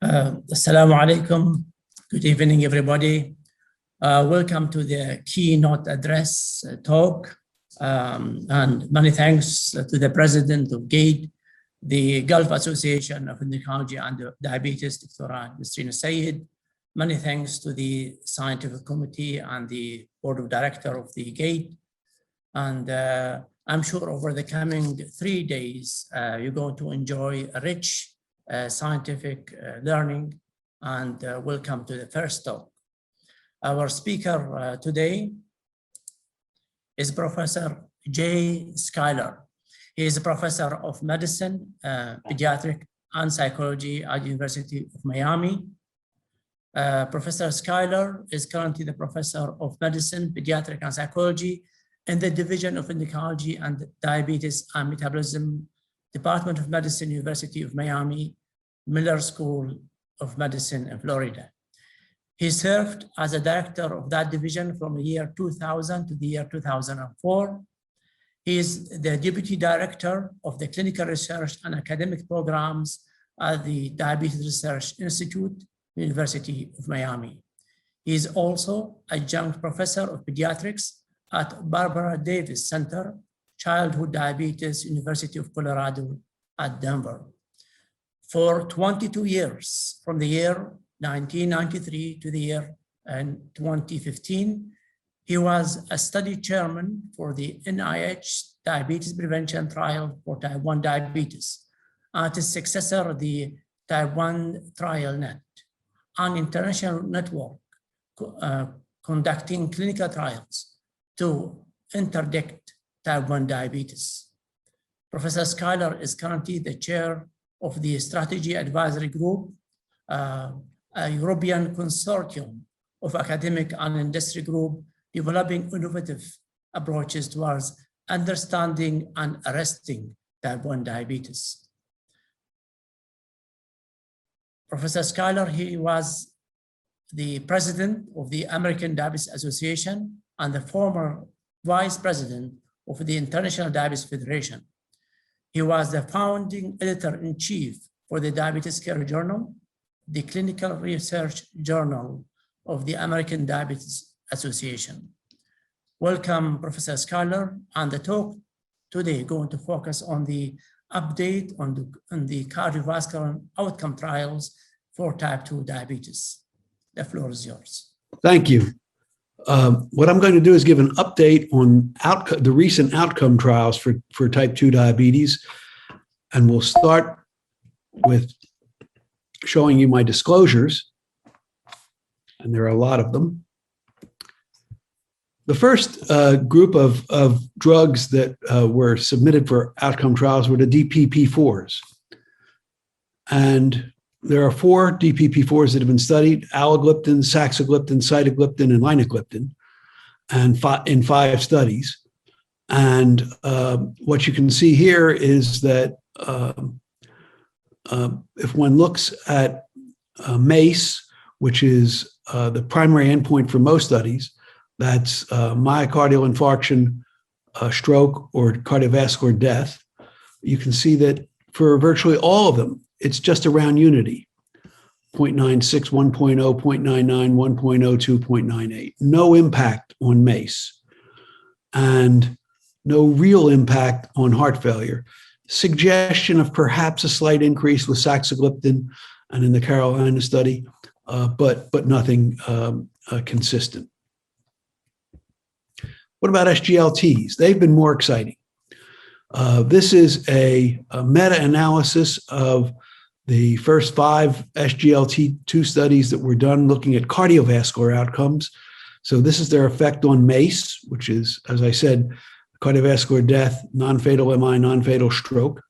Assalamu alaikum. Good evening, everybody. Welcome to the keynote address talk. And many thanks to the president of GATE, the Gulf Association of Endocrinology and Diabetes, Dr. Nasreen Sayed. Many thanks to the scientific committee and the board of directors of the GATE. And I'm sure over the coming 3 days, you're going to enjoy a rich scientific learning, and welcome to the first talk. Our speaker today is Professor Jay Schuyler. He is a professor of medicine, pediatric and psychology at the University of Miami. Professor Schuyler is currently the professor of medicine, pediatric and psychology in the Division of Endocrinology and Diabetes and Metabolism, Department of Medicine, University of Miami, Miller School of Medicine in Florida. He served as a director of that division from the year 2000 to the year 2004. He is the deputy director of the clinical research and academic programs at the Diabetes Research Institute, University of Miami. He is also adjunct professor of pediatrics at Barbara Davis Center, Childhood Diabetes, University of Colorado at Denver. For 22 years, from the year 1993 to the year 2015, he was a study chairman for the NIH Diabetes Prevention Trial for Type 1 Diabetes, and his successor, the Type 1 Trial Net, an international network conducting clinical trials to interdict Type 1 diabetes. Professor Schuyler is currently the chair of the Strategy Advisory Group, a European consortium of academic and industry group developing innovative approaches towards understanding and arresting Type 1 diabetes. Professor Schuyler, he was the president of the American Diabetes Association and the former vice president of the International Diabetes Federation. He was the founding editor-in-chief for the Diabetes Care Journal, the clinical research journal of the American Diabetes Association. Welcome, Professor Schuyler, and the talk today going to focus on the update on the cardiovascular outcome trials for type 2 diabetes. The floor is yours. Thank you. What I'm going to do is give an update on the recent outcome trials for type 2 diabetes. And we'll start with showing you my disclosures. And there are a lot of them. The first group of drugs that were submitted for outcome trials were the DPP4s. And there are 4 DPP4s that have been studied: alogliptin, saxagliptin, sitagliptin, and linagliptin, and in 5 studies. And what you can see here is that if one looks at MACE, which is the primary endpoint for most studies, that's myocardial infarction, stroke, or cardiovascular death, you can see that for virtually all of them, it's just around unity: 0.96, 1.0, 0.99, 1.02, 0.98. No impact on MACE and no real impact on heart failure. Suggestion of perhaps a slight increase with saxagliptin and in the Carolina study, but nothing consistent. What about SGLTs? They've been more exciting. This is a meta-analysis of the first 5 SGLT2 studies that were done looking at cardiovascular outcomes. So this is their effect on MACE, which is, as I said, cardiovascular death, non-fatal MI, non-fatal stroke.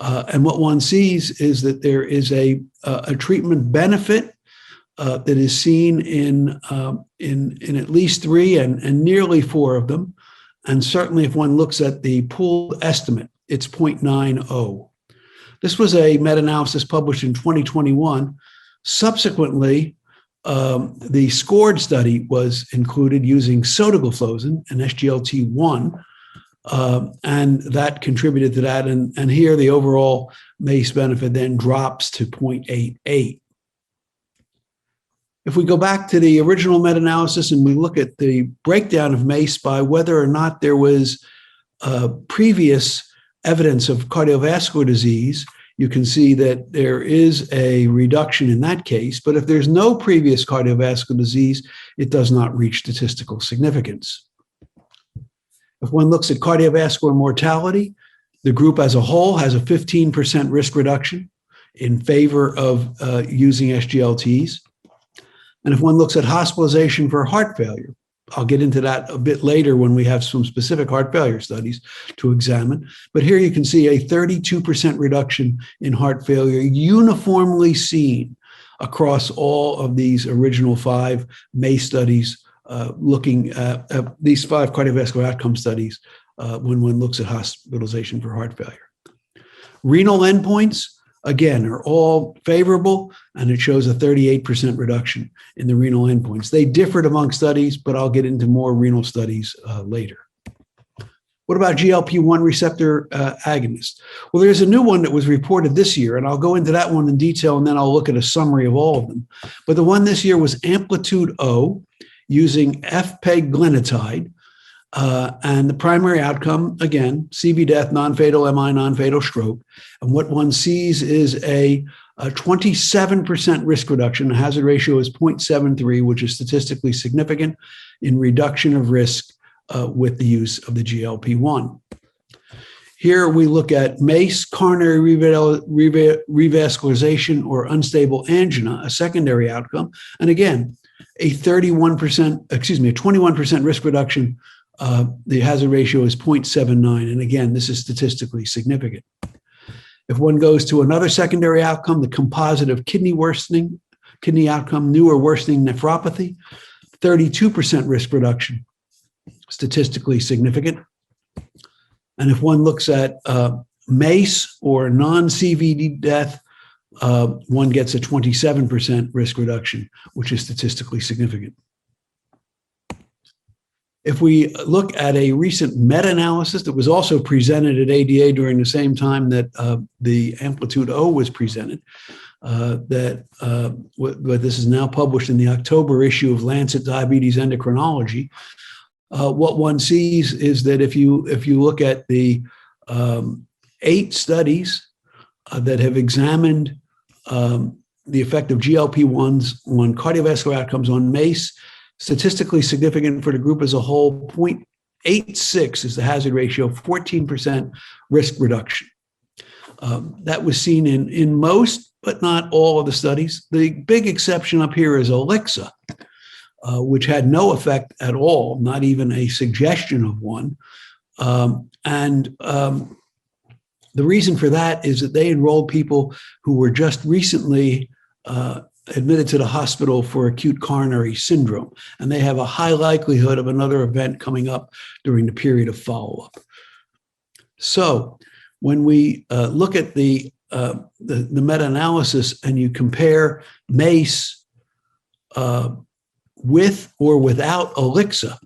And what one sees is that there is a treatment benefit that is seen in at least 3 and nearly 4 of them. And certainly if one looks at the pooled estimate, it's 0.90. This was a meta-analysis published in 2021. Subsequently, the SCORED study was included using sotagliflozin, an SGLT1, and that contributed to that. And here the overall MACE benefit then drops to 0.88. If we go back to the original meta-analysis and we look at the breakdown of MACE by whether or not there was previous evidence of cardiovascular disease, you can see that there is a reduction in that case. But if there's no previous cardiovascular disease, it does not reach statistical significance. If one looks at cardiovascular mortality, the group as a whole has a 15% risk reduction in favor of using SGLTs. And if one looks at hospitalization for heart failure, I'll get into that a bit later when we have some specific heart failure studies to examine. But here you can see a 32% reduction in heart failure uniformly seen across all of these original 5 MACE studies, looking at these 5 cardiovascular outcome studies when one looks at hospitalization for heart failure. Renal endpoints, again, are all favorable, and it shows a 38% reduction in the renal endpoints. They differed among studies, but I'll get into more renal studies later. What about GLP-1 receptor agonists? Well, there's a new one that was reported this year, and I'll go into that one in detail, and then I'll look at a summary of all of them. But the one this year was Amplitude O using FPEG-glenitide. And the primary outcome, again, CV death, non-fatal MI, non-fatal stroke. And what one sees is a 27% risk reduction. The hazard ratio is 0.73, which is statistically significant in reduction of risk with the use of the GLP-1. Here we look at MACE, coronary revascularization, or unstable angina, a secondary outcome. And again, a 21% risk reduction. The hazard ratio is 0.79. And again, this is statistically significant. If one goes to another secondary outcome, the composite of kidney outcome, new or worsening nephropathy, 32% risk reduction, statistically significant. And if one looks at MACE or non-CVD death, one gets a 27% risk reduction, which is statistically significant. If we look at a recent meta-analysis that was also presented at ADA during the same time that the Amplitude O was presented, but this is now published in the October issue of Lancet Diabetes Endocrinology, what one sees is that if you look at the 8 studies that have examined the effect of GLP-1s on cardiovascular outcomes on MACE, statistically significant for the group as a whole, 0.86 is the hazard ratio, 14% risk reduction. That was seen in most, but not all of the studies. The big exception up here is Alexa, which had no effect at all, not even a suggestion of one. The reason for that is that they enrolled people who were just recently admitted to the hospital for acute coronary syndrome, and they have a high likelihood of another event coming up during the period of follow-up. So when we look at the meta-analysis and you compare MACE with or without Alexa,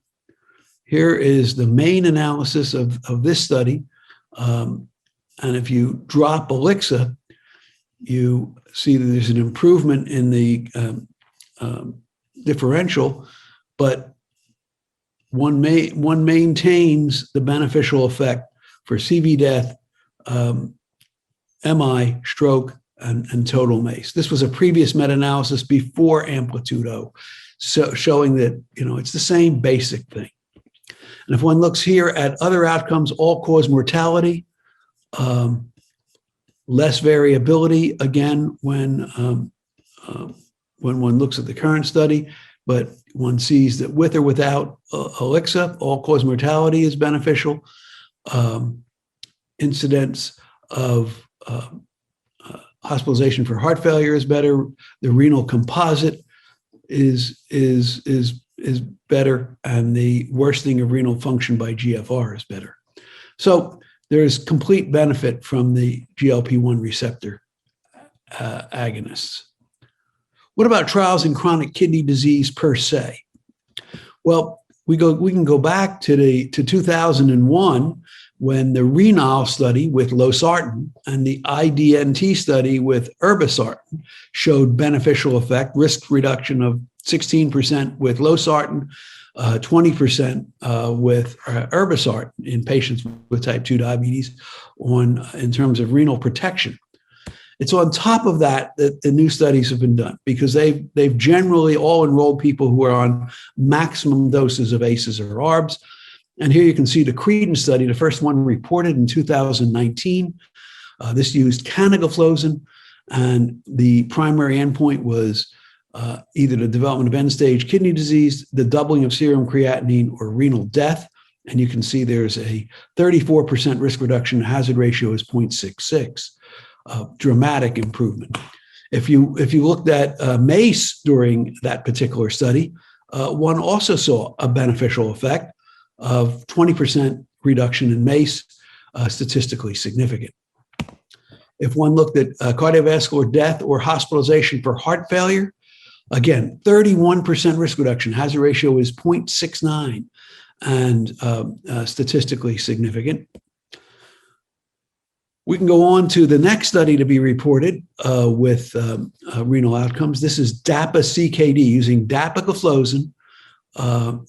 here is the main analysis of this study. And if you drop Alexa, you see that there's an improvement in the differential, but one maintains the beneficial effect for CV death, MI, stroke, and total MACE. This was a previous meta-analysis before Amplitude O, so showing that it's the same basic thing. And if one looks here at other outcomes, all-cause mortality, less variability, again, when one looks at the current study, but one sees that with or without Alexa, all-cause mortality is beneficial. Incidence of hospitalization for heart failure is better. The renal composite is better, and the worsening of renal function by GFR is better. So there's complete benefit from the GLP-1 receptor agonists. What about trials in chronic kidney disease per se? Well, we can go back to 2001 when the renal study with losartan and the IDNT study with irbesartan showed beneficial effect, risk reduction of 16% with losartan, 20% with irbesartan in patients with type 2 diabetes in terms of renal protection. It's on top of that that the new studies have been done, because they've generally all enrolled people who are on maximum doses of ACEs or ARBs. And here you can see the Credence study, the first one reported in 2019. This used canagliflozin, and the primary endpoint was either the development of end-stage kidney disease, the doubling of serum creatinine, or renal death. And you can see there's a 34% risk reduction. Hazard ratio is 0.66. Dramatic improvement. If you looked at MACE during that particular study, one also saw a beneficial effect of 20% reduction in MACE, statistically significant. If one looked at cardiovascular death or hospitalization for heart failure, again, 31% risk reduction. Hazard ratio is 0.69 and statistically significant. We can go on to the next study to be reported with renal outcomes. This is DAPA-CKD, using dapagliflozin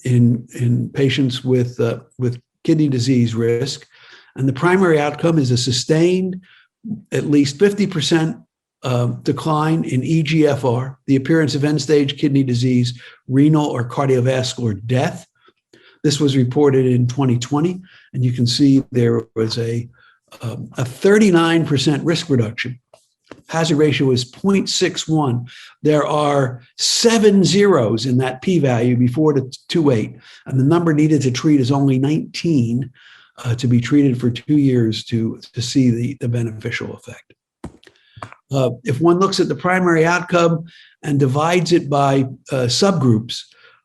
in patients with kidney disease risk. And the primary outcome is a sustained at least 50% decline in eGFR, the appearance of end-stage kidney disease, renal or cardiovascular death. This was reported in 2020, and you can see there was a 39% risk reduction. Hazard ratio is 0.61. There are 7 zeros in that p-value before the 2.8, and the number needed to treat is only 19 to be treated for 2 years to see the beneficial effect. If one looks at the primary outcome and divides it by subgroups,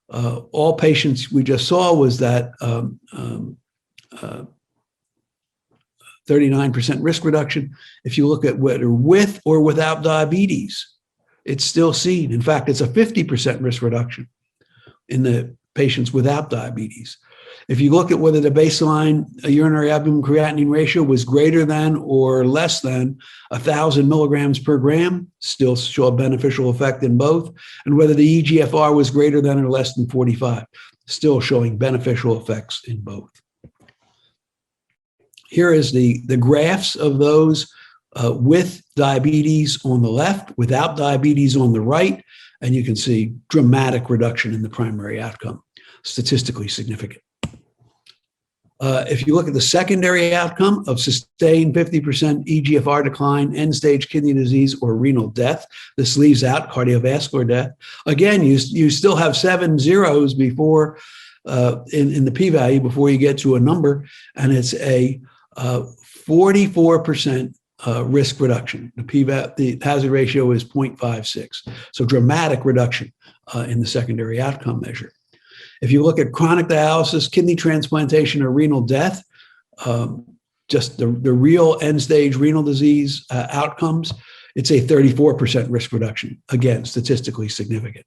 all patients we just saw was that 39% risk reduction. If you look at whether with or without diabetes, it's still seen. In fact, it's a 50% risk reduction in the patients without diabetes. If you look at whether the baseline urinary albumin creatinine ratio was greater than or less than 1,000 milligrams per gram, still show a beneficial effect in both. And whether the eGFR was greater than or less than 45, still showing beneficial effects in both. Here is the graphs of those with diabetes on the left, without diabetes on the right, and you can see dramatic reduction in the primary outcome, statistically significant. If you look at the secondary outcome of sustained 50% eGFR decline, end-stage kidney disease, or renal death, this leaves out cardiovascular death. Again, you still have 7 zeros before in the p-value before you get to a number, and it's a 44% risk reduction. The hazard ratio is 0.56. So dramatic reduction in the secondary outcome measure. If you look at chronic dialysis, kidney transplantation, or renal death, just the real end-stage renal disease outcomes, it's a 34% risk reduction. Again, statistically significant.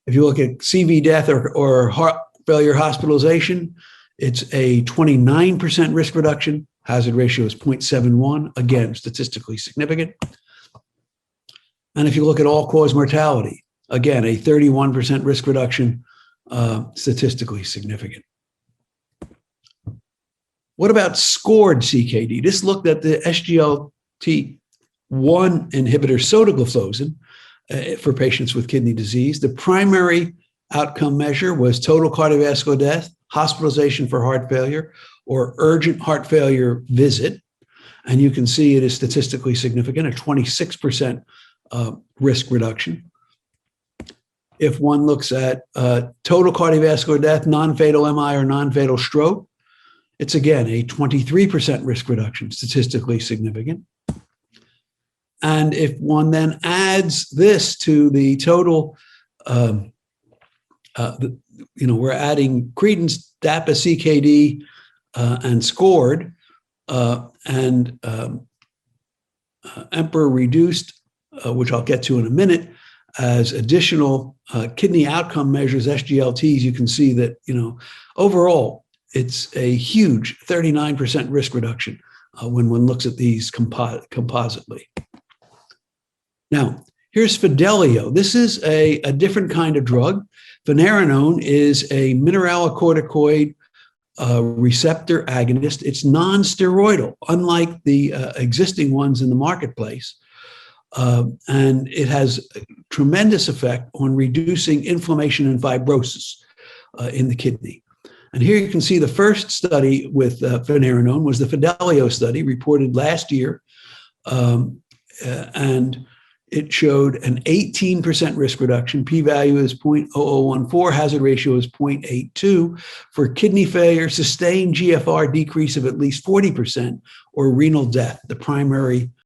If you look at CV death or heart failure hospitalization, it's a 29% risk reduction. Hazard ratio is 0.71. Again, statistically significant. And if you look at all-cause mortality, again, a 31% risk reduction, statistically significant. What about scored CKD? This looked at the SGLT1 inhibitor sotagliflozin for patients with kidney disease. The primary outcome measure was total cardiovascular death, hospitalization for heart failure, or urgent heart failure visit. And you can see it is statistically significant, a 26% risk reduction. If one looks at total cardiovascular death, non-fatal MI, or non-fatal stroke, it's again a 23% risk reduction, statistically significant. And if one then adds this to the total, we're adding Credence, DAPA-CKD, and scored, and Emperor reduced, which I'll get to in a minute, as additional kidney outcome measures, SGLTs. You can see that, overall, it's a huge 39% risk reduction when one looks at these compositely. Now, here's Fidelio. This is a different kind of drug. Finerenone is a mineralocorticoid receptor agonist. It's non-steroidal, unlike the existing ones in the marketplace. And it has a tremendous effect on reducing inflammation and fibrosis in the kidney. And here you can see the first study with finerenone was the Fidelio study reported last year. And it showed an 18% risk reduction. P-value is 0.0014. Hazard ratio is 0.82 for kidney failure, sustained GFR decrease of at least 40%, or renal death, the primary